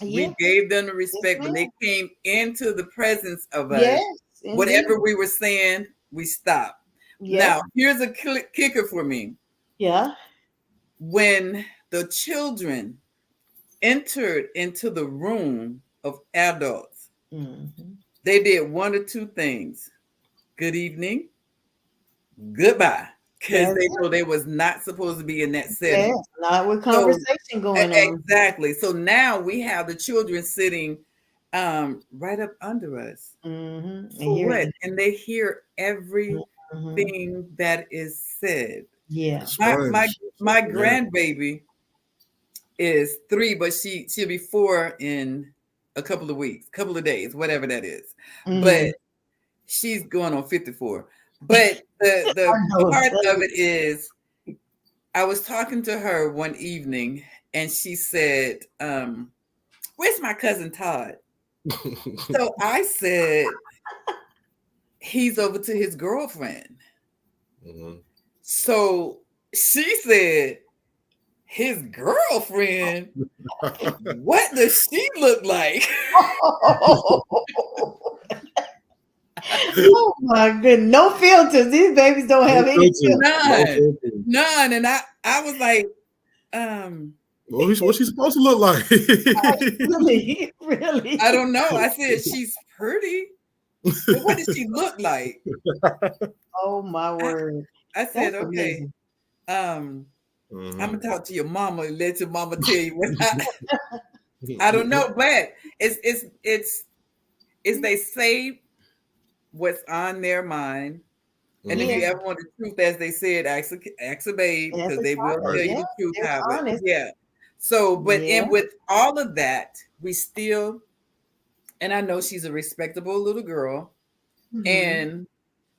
We Yeah. gave them the Yes, respect when ma'am. they came into the presence of us. Yes, indeed. Whatever we were saying, we stopped. Yep. Now, here's a kicker for me. Yeah. When the children entered into the room of adults, Mhm. they did one or two things. Good evening, goodbye, because That's they it. know they was not supposed to be in that Yes. setting. Not with So conversation going on. exactly. So now we have the children sitting right up under us. Mhm. And For hear what? them. And they hear everything Mhm. that is said. Yeah. My my Sponge. my Yeah. grandbaby is 3, but she'll be 4 in a couple of weeks, couple of days, whatever that is. But Mhm. she's going on 54. But the I the know. part of it is I was talking to her one evening and she said, where's my cousin Todd? So I said, he's over to his girlfriend. Mhm. So she said, his girlfriend? What does she look like? Oh my goodness. No filters. These babies don't No have any filter. filters. No None. filter. None. And I was like, um, What's she supposed to look like? Really, really. I don't know. I said, she's pretty, but what does she look like? Oh my I, word. I said, That's okay, amazing. I'm Mhm. gonna talk to your mama and let your mama tell you what I don't know, but it's they say what's on their mind. And if Yeah. you Mhm. ever want the truth, as they said, ask a babe That's because a they will child. Right. tell you Yeah. the truth. They're How, but honest. yeah. So, but Yeah. in with all of that, we still, and I know she's a respectable little girl, Mhm. and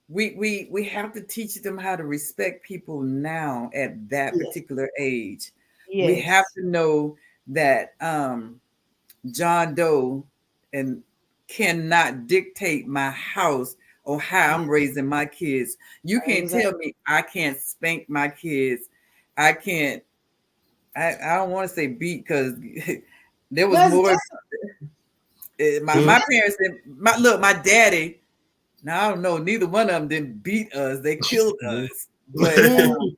we have to teach them how to respect people now at that Yes. particular age. We have Yes. to know that John Doe and cannot dictate my house or how I'm raising my kids. You can't Exactly. tell me I can't spank my kids. I can't. I don't want to say beat because there was That's more. just My parents didn't. My daddy. Now I don't know. Neither one of them didn't beat us. They killed Mhm. us, but mm,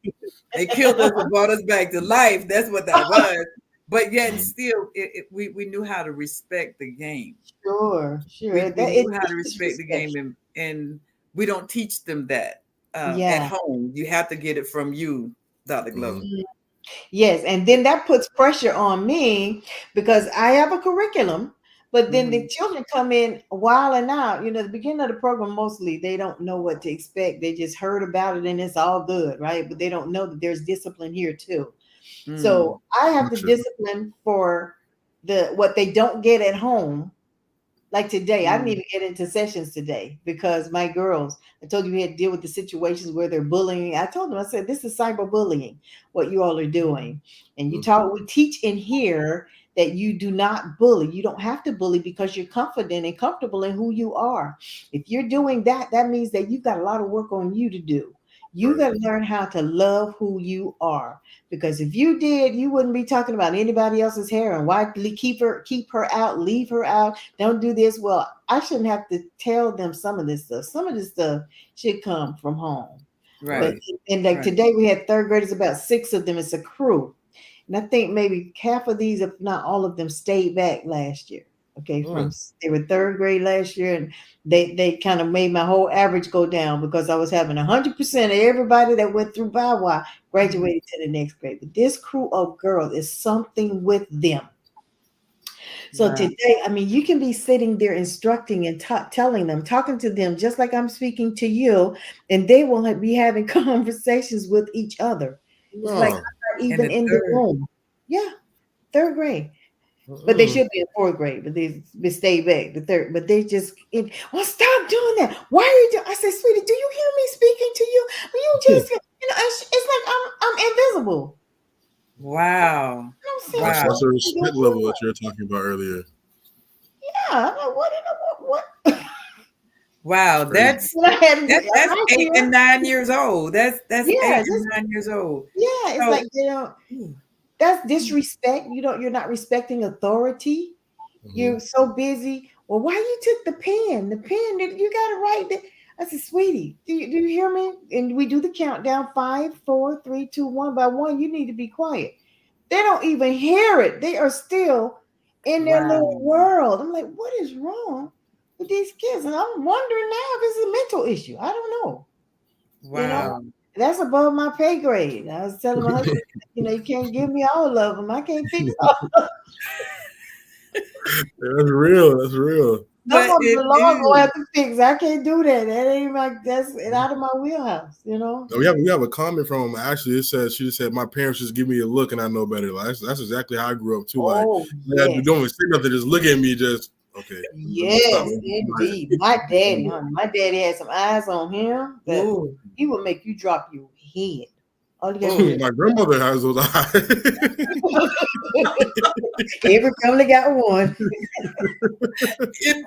they killed us and brought us back to life. That's what that was. But yet and Mhm. still, we knew how to respect the game. sure, sure. We That knew it how to teaches respect the respect. game, and we don't teach them that at Yeah. home. You have to get it from you, Dr. Glover. Mhm. Yes, and then that puts pressure on me because I have a curriculum, but then Mm-hmm. the children come in while and out. You know, the beginning of the program, mostly they don't know what to expect. They just heard about it and it's all good, right? But they don't know that there's discipline here too. Mm, So I have the Gotcha. discipline for the what they don't get at home. Like today, I didn't mm, even get into sessions today because my girls, I told you we had to deal with the situations where they're bullying. I told them, I said, this is cyberbullying, what you all are doing. And you Mhm. talk, we teach in here that you do not bully. You don't have to bully because you're confident and comfortable in who you are. If you're doing that, that means that you've got a lot of work on you to do. You Right. got to learn how to love who you are. Because if you did, you wouldn't be talking about anybody else's hair and why keep her out, leave her out, don't do this. Well, I shouldn't have to tell them some of this stuff. Some of this stuff should come from home. But Right. right, and like right. today we had third graders, about 6 of them. It's a crew. And I think maybe half of these, if not all of them, stayed back last year. Okay, Mm. they were third grade last year, and they kind of made my whole average go down because I was having 100% of everybody that went through BIWA Mhm. graduated to the next grade. But this crew of girls is something with them. So Wow. today, I mean, you can be sitting there instructing and telling them, talking to them, just like I'm speaking to you, and they will be having conversations with each other. It's like No. I'm not And even the in the third, room. Yeah, third grade. But they Mm-mm. should be in fourth grade, but they stay back the third. But they just, well, stop doing that. Why are you doing? I said, sweetie, do you hear me speaking to you? You just, it's like I'm invisible. wow, I'm saying, That's wow. that's a what are you respect level doing? that you were talking about earlier. Yeah, I'm like, what? Wow, Crazy. that's I 8 and 9 years old. That's yeah, 8 and 9 years old. it's So, like, you know, ooh, that's disrespect. You're not respecting authority. Mhm. You're so busy. Well, why you took the pen? The pen that you got to write that. I said, sweetie, do you hear me? And we do the countdown: 5, 4, 3, 2, 1. By one, you need to be quiet. They don't even hear it. They are still in their little wow, world. I'm like, what is wrong with these kids? And I'm wondering now if it's a mental issue. I don't know. You know, wow. that's above my pay grade. I was telling my husband, you can't give me all of them. I can't fix all. Yeah, that's real. That's real. Some But of them it the Lord gonna is. have to fix. I can't do that. That ain't like that's it out of my wheelhouse. No, we have a comment from him. Actually, she just said, "My parents just give me a look and I know better." Like that's exactly how I grew up too. Like, Oh yeah, yes. don't even say nothing. Just look at me. Just okay. Let me stop. Yes, indeed. My daddy, honey. My daddy had some eyes on him that Ooh, he would make you drop your head. All you gotta do My grandmother has those eyes. every family got one.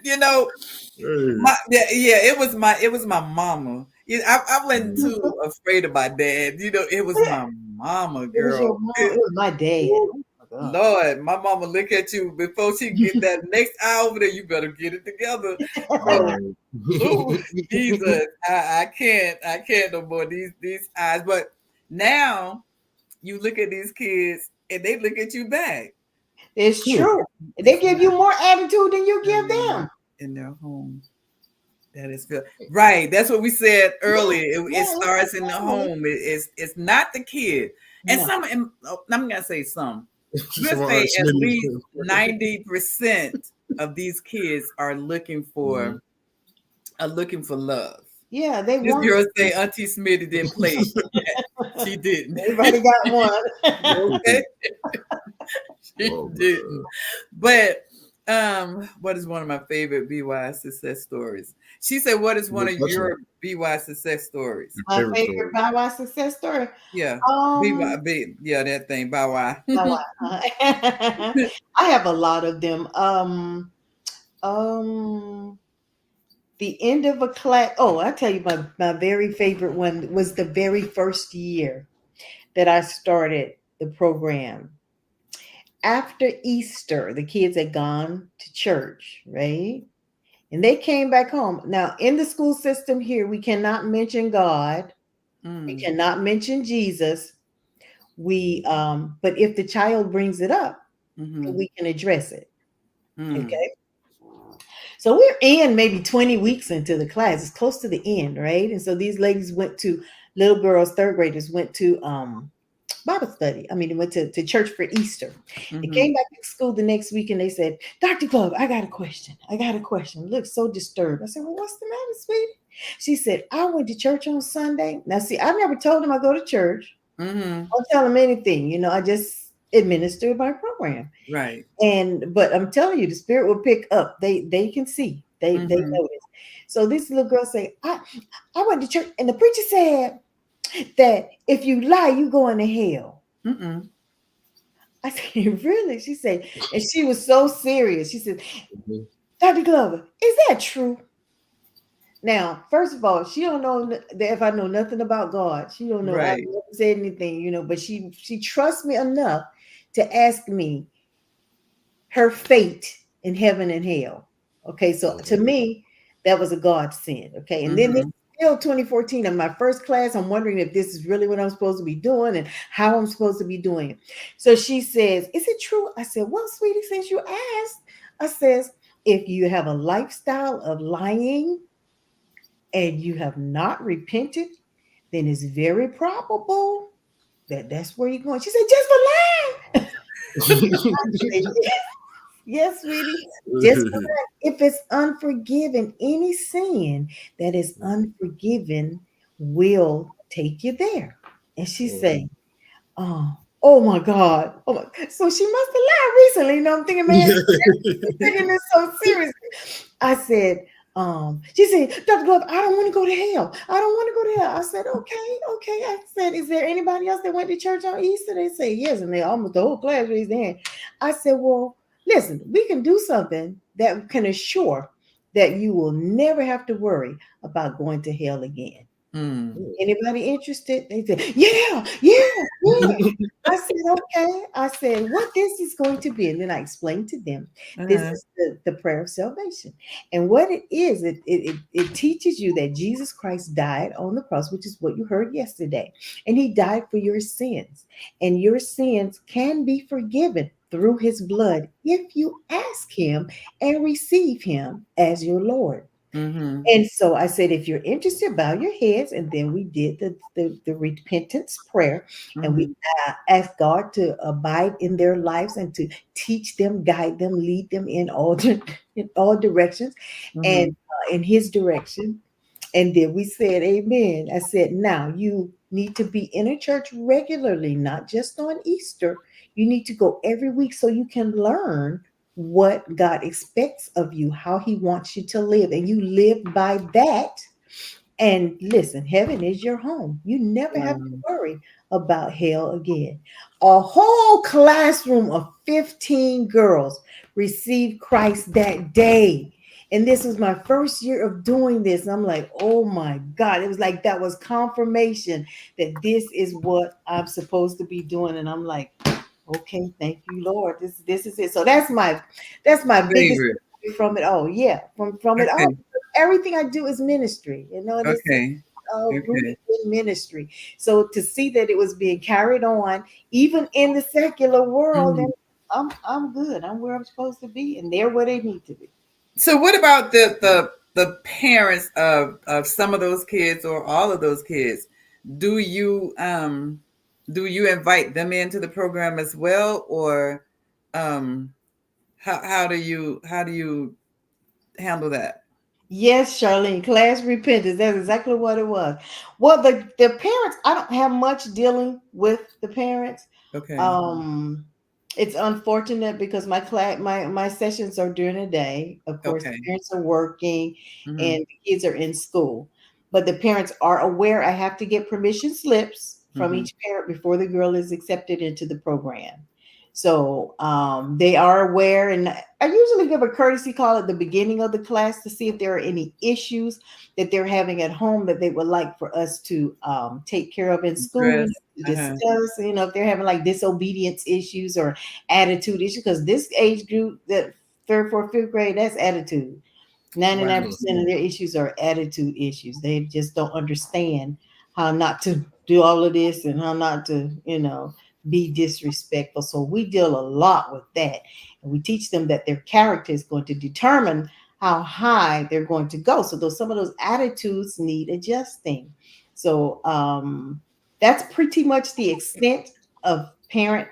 you know, Hey. it was my mama. I wasn't too afraid of my dad. It was my mama, It was your girl. mom. It was my dad. Woo, Oh my God. Lord, my mama look at you before she get that next eye over there. You better get it together. So, Right. ooh, Jesus, I can't no more these eyes. But now you look at these kids and they look at you back It's true. They give you more attitude than you give them. in their home. That is good. Right. That's what we said earlier. It Yeah, it's starts the in the family. home. It's not the kid. And No. I'm gonna say some. Just We'll some say at least Smitty. 90% of these kids are looking for love. Yeah, they This want girl say Auntie Smitty didn't play. She didn't. everybody got one. Okay. She Oh, didn't. But what is one of my favorite BY success stories? She said, what is one of your BY success stories? My favorite story. favorite Bow Wow success story. Yeah. Um, Yeah, that thing, Bow Wow. Bow Wow. I have a lot of them. Um, the end of a class. Oh, I tell you, my very favorite one was the very first year that I started the program. After Easter, the kids had gone to church, right? And they came back home. Now, in the school system here, we cannot mention God. We Mm, cannot mention Jesus. But if the child brings it up, mhm, we can address it. mm, Okay. So we're in maybe 20 weeks into the class. It's close to the end, right? And so these ladies went to little girls, third graders went to Bible study. I mean, they went to church for Easter. They mhm. came back to school the next week and they said, Dr. Glove, I got a question. I got a question. Look so disturbed. I said, well, what's the matter, sweetie? She said, I went to church on Sunday. Now, see, I never told them I go to church. Mhm. I don't tell them anything. I just administer my program. Right. But I'm telling you, the spirit will pick up. They can see. They Mhm. notice. So this little girl say, I went to church and the preacher said that if you lie, you go into hell. Mm-mm. I said, really? She said, and she was so serious. She said, Mhm. Dr. Glover, is that true? Now, first of all, she don't know that if I know nothing about God. She don't know I've Right. never said anything, but she trusts me enough to ask me her fate in heaven and hell. Okay, so to me, that was a God sin. Okay, and then this Mhm. still 2014 in my first class. I'm wondering if this is really what I'm supposed to be doing and how I'm supposed to be doing it. So she says, "Is it true?" I said, "Well, sweetie, since you asked," I says, "if you have a lifestyle of lying and you have not repented, then it's very probable that that's where you're going." She said, "Just for lying." Yes, sweetie. Just if it's unforgiven, any sin that is unforgiven will take you there. And she say, oh my God. Oh my. So she must have lied recently. I'm thinking, man, she's taking this so seriously. I said, she said, Dr. Glove, I don't want to go to hell. I don't want to go to hell. I said, okay. I said, is there anybody else that went to church on Easter? They say yes, and they almost the whole class raised their hand. I said, well, listen, we can do something that can assure that you will never have to worry about going to hell again. Mm. Anybody interested? They said, yeah, yeah, yeah. I said, okay. I said, what this is going to be. And then I explained to them, this Uh-huh. is the prayer of salvation. And what it is, it teaches you that Jesus Christ died on the cross, which is what you heard yesterday. And he died for your sins. And your sins can be forgiven through his blood if you ask him and receive him as your Lord. Mm-hmm. And so I said, if you're interested, bow your heads. And then we did the repentance prayer. And we Mm-hmm. asked God to abide in their lives and to teach them, guide them, lead them in in all directions and Mm-hmm. in his direction. And then we said, amen. I said, now you need to be in a church regularly, not just on Easter. You need to go every week so you can learn what God expects of you, how he wants you to live. And you live by that. And listen, heaven is your home. You never have to Wow. worry about hell again. A whole classroom of 15 girls received Christ that day. And this was my first year of doing this. I'm like, oh my God. It was like that was confirmation that this is what I'm supposed to be doing. And I'm like, okay, thank you, Lord. This is it. So that's my biggest Favorite. takeaway from it all. Yeah, from it all. Okay. Everything I do is ministry, and it's Okay. rooted Okay. in ministry. So to see that it was being carried on, even in the secular world, then Mhm. I'm good. I'm where I'm supposed to be, and they're where they need to be. So what about the parents of some of those kids or all of those kids? Do you do you invite them into the program as well, or um how do you handle that? Yes, Charlene, class repentance. That's exactly what it was. Well, the parents, I don't have much dealing with the parents. Okay. Um, it's unfortunate because my sessions are during the day. Of course, the Okay. parents are working Mm-hmm. and the kids are in school. But the parents are aware I have to get permission slips from Mm-hmm. each parent before the girl is accepted into the program. So they are aware, and I usually give a courtesy call at the beginning of the class to see if there are any issues that they're having at home that they would like for us to take care of in school, Dress. to Uh-huh. discuss, if they're having like disobedience issues or attitude issues, because this age group, that third, fourth, fifth grade, that's attitude. 99% Wow. of their issues are attitude issues. They just don't understand how not to do all of this and how not to, be disrespectful. So we deal a lot with that. And we teach them that their character is going to determine how high they're going to go. So some of those attitudes need adjusting. So that's pretty much the extent of parent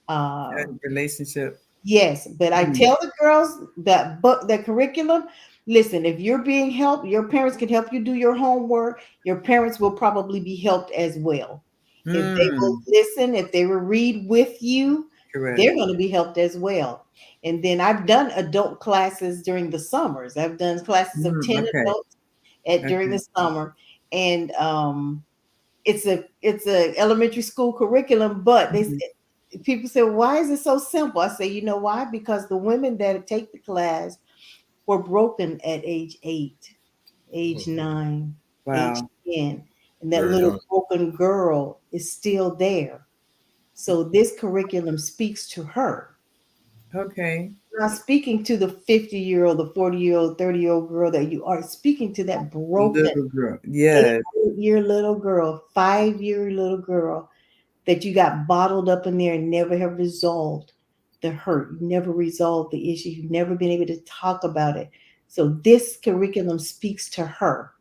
uh, That relationship. yes, but I Mm. tell the girls that book the curriculum. Listen, if you're being helped, your parents can help you do your homework. Your parents will probably be helped as well. If they will Mm. listen, if they will read with you, Correct. they're going to be helped as well. And then I've done adult classes during the summers. I've done classes of Mm. 10 Okay. adults at during Okay. the summer. And it's a elementary school curriculum, but Mhm. people say, why is it so simple? I say, you know why? Because the women that take the class were broken at age 8, age 9, age Wow. 10, and that Very little young. broken girl is still there. So this curriculum speaks to her, Okay. not speaking to the 50-year-old, the 40-year-old, 30-year-old girl that you are speaking to, that broken Little girl. Yes. 8-year little girl, 5-year little girl that you got bottled up in there and never have resolved the hurt. You never resolved the issue. You've never been able to talk about it. So this curriculum speaks to her.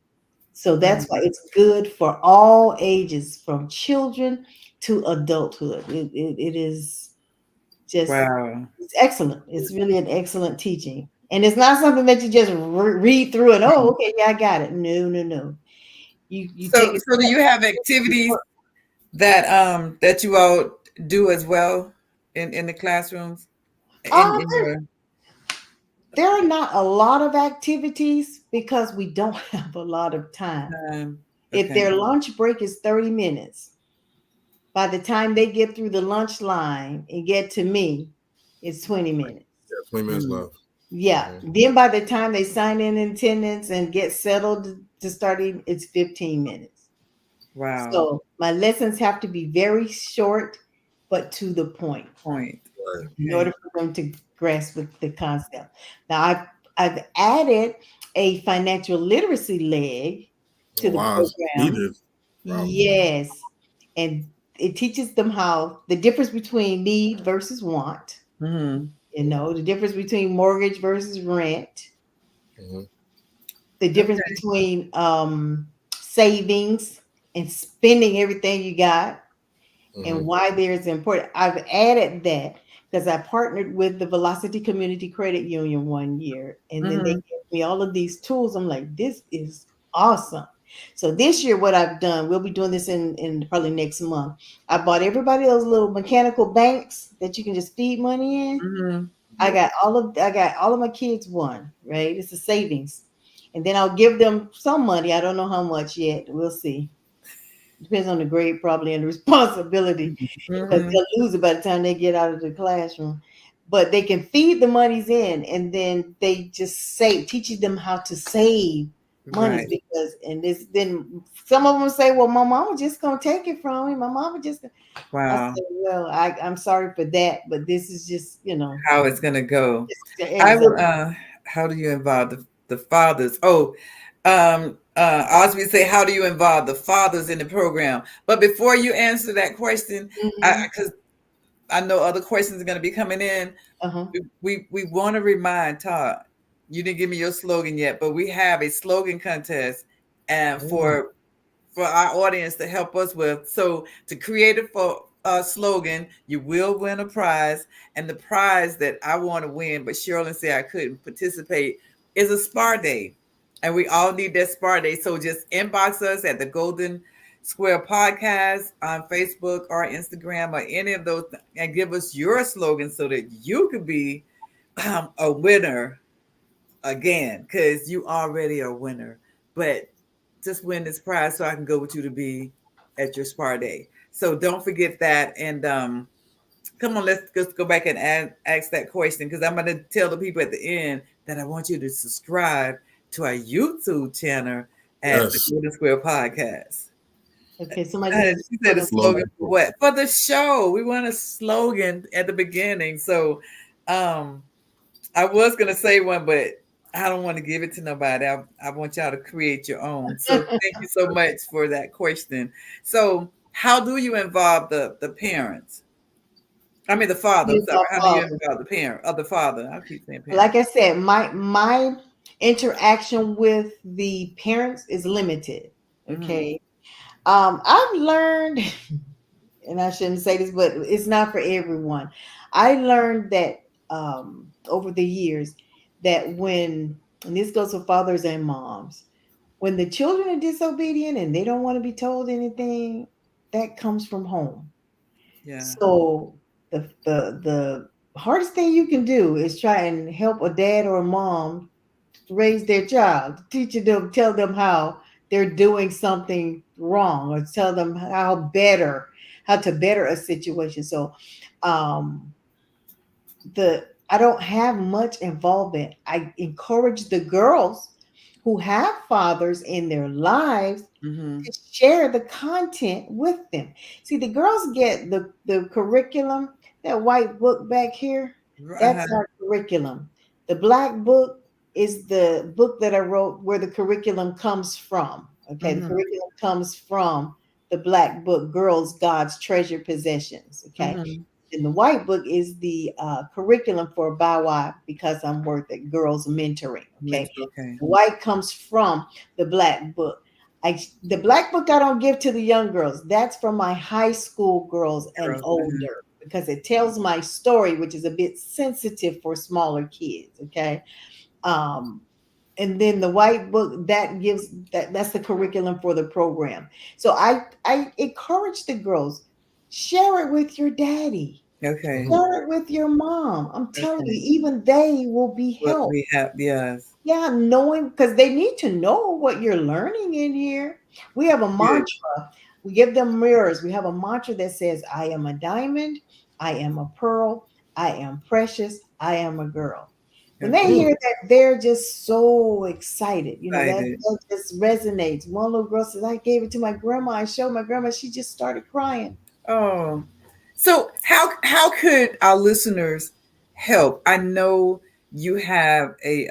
So that's Mm. why it's good for all ages, from children to adulthood. It is just, Wow. it's excellent. It's really an excellent teaching. And it's not something that you just read through and, oh, okay, yeah, I got it. No, no, no. You take it So do you have step. activities that you all do as well in the classrooms in There, your there are not a lot of activities because we don't have a lot of time. time? If Okay. their lunch break is 30 minutes, by the time they get through the lunch line and get to me, it's 20 minutes. Yeah, 20 minutes Mm. left. Yeah. Mhm. Then by the time they sign in attendance and get settled to starting, it's 15 minutes. Wow. So my lessons have to be very short, but to the point Point. Right. in Okay. order for them to grasp the concept. Now I've added a financial literacy leg to Oh, the wow, it's program. needed. Wow. Yes. And it teaches them how the difference between need versus want, Mm-hmm. the difference between mortgage versus rent, Hmm. the difference Okay. between savings and spending everything you got, and Hmm. why there's important. I've added that because I partnered with the Velocity Community Credit Union one year, and then they Mm-hmm. gave me all of these tools. I'm like, this is awesome. So this year, what I've done, we'll be doing this in probably next month. I bought everybody those little mechanical banks that you can just feed money in. Mm-hmm. Yep. I got all of my kids one, right? It's a savings. And then I'll give them some money. I don't know how much yet. We'll see. Depends on the grade probably and the responsibility because Mm-hmm. they'll lose it by the time they get out of the classroom. But they can feed the monies in and then they just teaching them how to save monies Right. because and this then some of them say, well, my mama just gonna take it from me. My mama just I Wow. said, well, I'm sorry for that, but this is just, How it's gonna go. I exactly. would how do you involve the fathers? Oh, Osby say, how do you involve the fathers in the program? But before you answer that question, Hmm. because I know other questions are gonna be coming in, Uh-huh. we want to remind Todd, you didn't give me your slogan yet, but we have a slogan contest and Mm. for our audience to help us with. So to create it for a slogan, you will win a prize. And the prize that I want to win, but Sherilyn said I couldn't participate, is a spa day. And we all need that spa day. So just inbox us at the Golden Square Podcast on Facebook or Instagram or any of those and give us your slogan so that you could be a winner again, because you already a winner. But just win this prize so I can go with you to be at your spa day. So don't forget that. And come on, let's just go back and ask that question because I'm going to tell the people at the end that I want you to subscribe to our YouTube channel at the Yes. Golden Square Podcast. Okay, somebody said the She said a slogan. slogan Slogan. for what? For the show. We want a slogan at the beginning. So um I was gonna say one, but I don't want to give it to nobody. I want y'all to create your own. So thank you so much for that question. So how do you involve the parents? I mean the father. I'm He's sorry. our How do you father. involve the parent of the father? I keep saying parent. Like I said, my interaction with the parents is limited. Mm-hmm. Okay. I've learned, and I shouldn't say this, but it's not for everyone. I learned that over the years that and this goes for fathers and moms, when the children are disobedient and they don't want to be told anything, that comes from home. Yeah. So the hardest thing you can do is try and help a dad or a mom raise their child, teaching them, tell them how they're doing something wrong, or tell them how to better a situation. So, um, I don't have much involvement. I encourage the girls who have fathers in their lives Mm-hmm. to share the content with them. See, the girls get the curriculum, that white book back here, Uh-huh. that's our curriculum. The black book is the book that I wrote where the curriculum comes from. Okay, the Mm-hmm. curriculum comes from the black book, Girls, God's Treasured Possessions. Okay. Mm-hmm. And the white book is the curriculum for Bow Wow Because I'm Worth It, Girls Mentoring. Okay. Okay. The white comes from the black book. The black book I don't give to the young girls. That's for my high school girls and Girls. Uh-huh. older because it tells my story, which is a bit sensitive for smaller kids. Okay. Um, and then the white book that gives that's the curriculum for the program. So I encourage the girls, share it with your daddy, Okay. Mhm. share it with your mom. I'm telling you, Okay. even they will be What helped. we have, yes. Yeah, knowing because they need to know what you're learning in here. We have a Good. mantra. We give them mirrors. We have a mantra that says, I am a diamond, I am a pearl, I am precious, I am a girl. When they Mm. hear that, they're just so excited. Excited. That just resonates. One little girl says, I gave it to my grandma. I showed my grandma. She just started crying. Oh, so how could our listeners help? I know you have a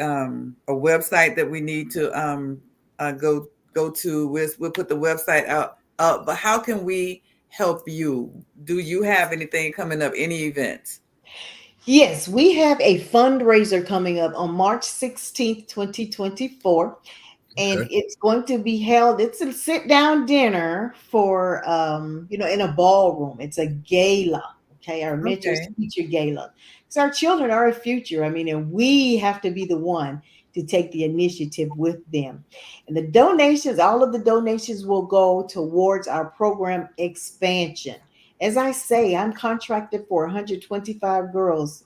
website that we need to go to. We'll put the website out up, but how can we help you? Do you have anything coming up? Any events? Yes, we have a fundraiser coming up on March 16th, 2024. And Okay. it's going to be held. It's a sit down dinner for in a ballroom. It's a gala. Okay, our mentors Okay. teacher gala, because our children are our future. I mean, and we have to be the one to take the initiative with them. And the donations, all of the donations will go towards our program expansion. As I say, I'm contracted for 125 girls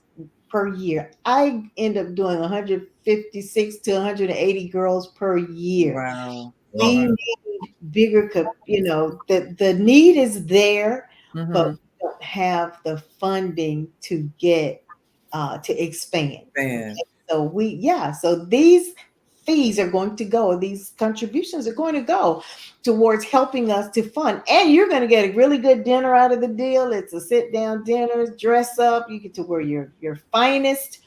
per year. I end up doing 156 to 180 girls per year. Wow. Wow. We need bigger, the need is there, but Mm-hmm. we don't have the funding to get to expand. Man. Okay. So these fees are going to go, these contributions are going to go towards helping us to fund. And you're going to get a really good dinner out of the deal. It's a sit down dinner, dress up. You get to wear your finest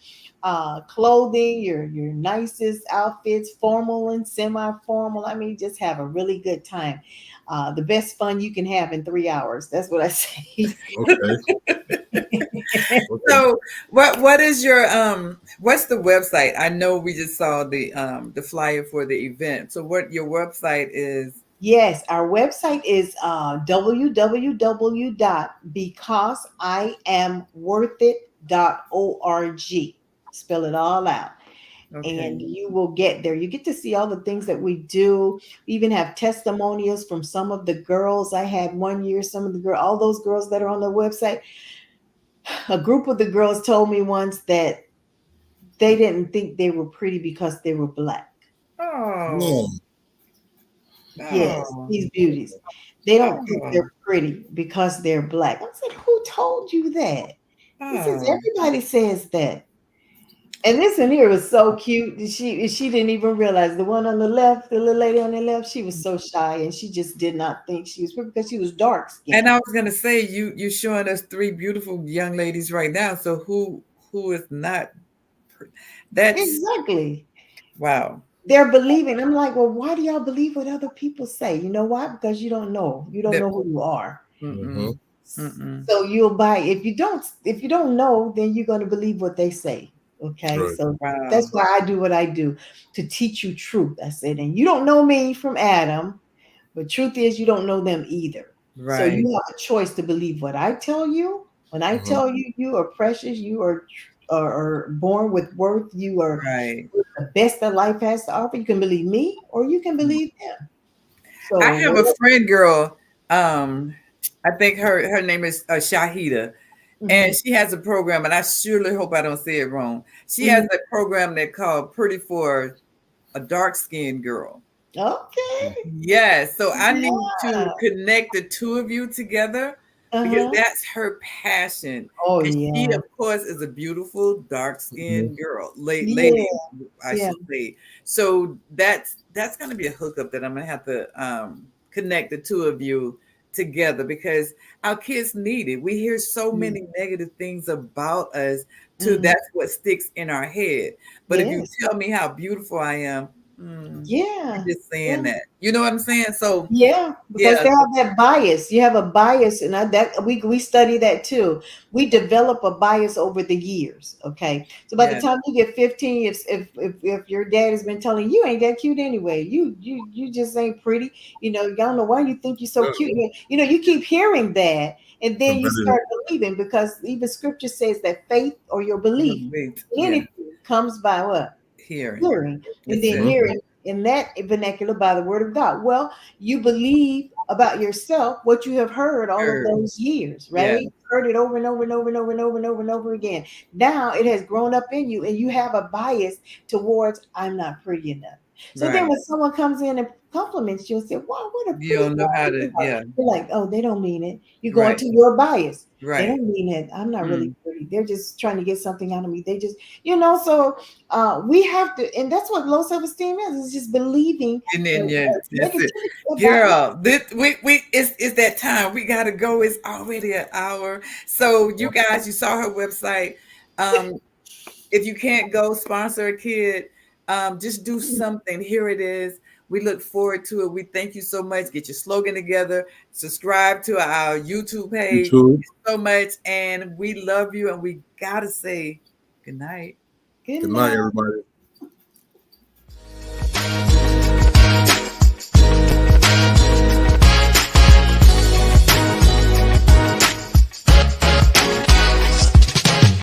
clothing, your nicest outfits, formal and semi-formal. I mean, just have a really good time. The best fun you can have in 3 hours. That's what I say. Okay. Okay. So what is your what's the website? I know we just saw the flyer for the event. So what your website is? Yes, our website is www.becauseiamworthit.org. Spell it all out. And Okay. you will get there. You get to see all the things that we do. We even have testimonials from some of the girls. I had one year, some of the girls, all those girls that are on the website. A group of the girls told me once that they didn't think they were pretty because they were black. Oh, No. Yes, oh, these beauties. They don't think oh, they're pretty because they're black. I said, who told you that? He says, oh. everybody says that. And this one here was so cute. She didn't even realize the one on the left, the little lady on the left, she was so shy and she just did not think she was pretty because she was dark And skinned. I was gonna say you're showing us three beautiful young ladies right now. So who is not? That's Exactly. wow. They're believing. I'm like, well, why do y'all believe what other people say? You know why? Because you don't know. You don't That know who you are. mm-mm, Mm-hmm. mm-mm. So you'll buy if you don't know, then you're going to believe what they say. Okay, Right. so that's Wow. why I do what I do, to teach you truth. I said, and you don't know me from Adam, but truth is you don't know them either. So Right. you have a choice to believe what I tell you. When I Uh-huh. tell you you are precious, you are born with worth, you are Right. the best that life has to offer. You can believe me or you can believe them. I So have a friend girl. Um, I think her name is Shahida, and mhm, she has a program, and I surely hope I don't say it wrong. She has mhm. a program that called Pretty for a Dark Skinned Girl. Okay. Yes, so I need Yeah. to connect the two of you together because Uh-huh. that's her passion. Oh And she, yeah. of course, is a beautiful Mm-hmm. dark-skinned girl, Yeah. lady, I Yeah. should say. So that's going to be a hookup that I'm going to have to connect the two of you together because our kids need it. We hear so Mm. many negative things about us, too. Mhm. That's what sticks in our head. But if you Yes. tell me how beautiful I am, mm, Yeah. you're just saying Yeah. that. You know what I'm saying? So Yeah, because yeah, they have that bias. You have a bias, and that we study that too. We develop a bias over the years. Okay, so by the yeah, time you get 15, if your dad has been telling you ain't that cute anyway, you just ain't pretty. Y'all don't know why you think you're so Yeah. cute. You keep hearing that, and then you Competitive. start believing because even scripture says that faith or your your belief, weight, yeah, anything comes by what? hearing. Hearing, and That's then it. Mm-hmm. hearing in that vernacular by the word of God. Well, you believe about yourself what you have heard all of Heard. those years, Yeah, right? Heard it over and over and over and over and over and over and over again. Now it has grown up in you, and you have a bias towards I'm not pretty enough. So then right. when someone comes in and compliments you and say, wow, what a You pretty don't know how girl to, you are, yeah, you're like, oh, they don't mean it. You go right, into your bias. They right. don't mean it. I'm not really Mm, pretty. happy. They're just trying to get something out of me. They just, so we have to, and that's what low self-esteem is just believing And then that's it. negativity about Girl, it's that time. We gotta go. It's already an hour. So you guys, you saw her website. If you can't go sponsor a kid, just do something. Here it is. We look forward to it. We thank you so much. Get your slogan together. Subscribe to our YouTube page. YouTube. So much, and we love you. And we gotta say good night. Good Good night. night, everybody.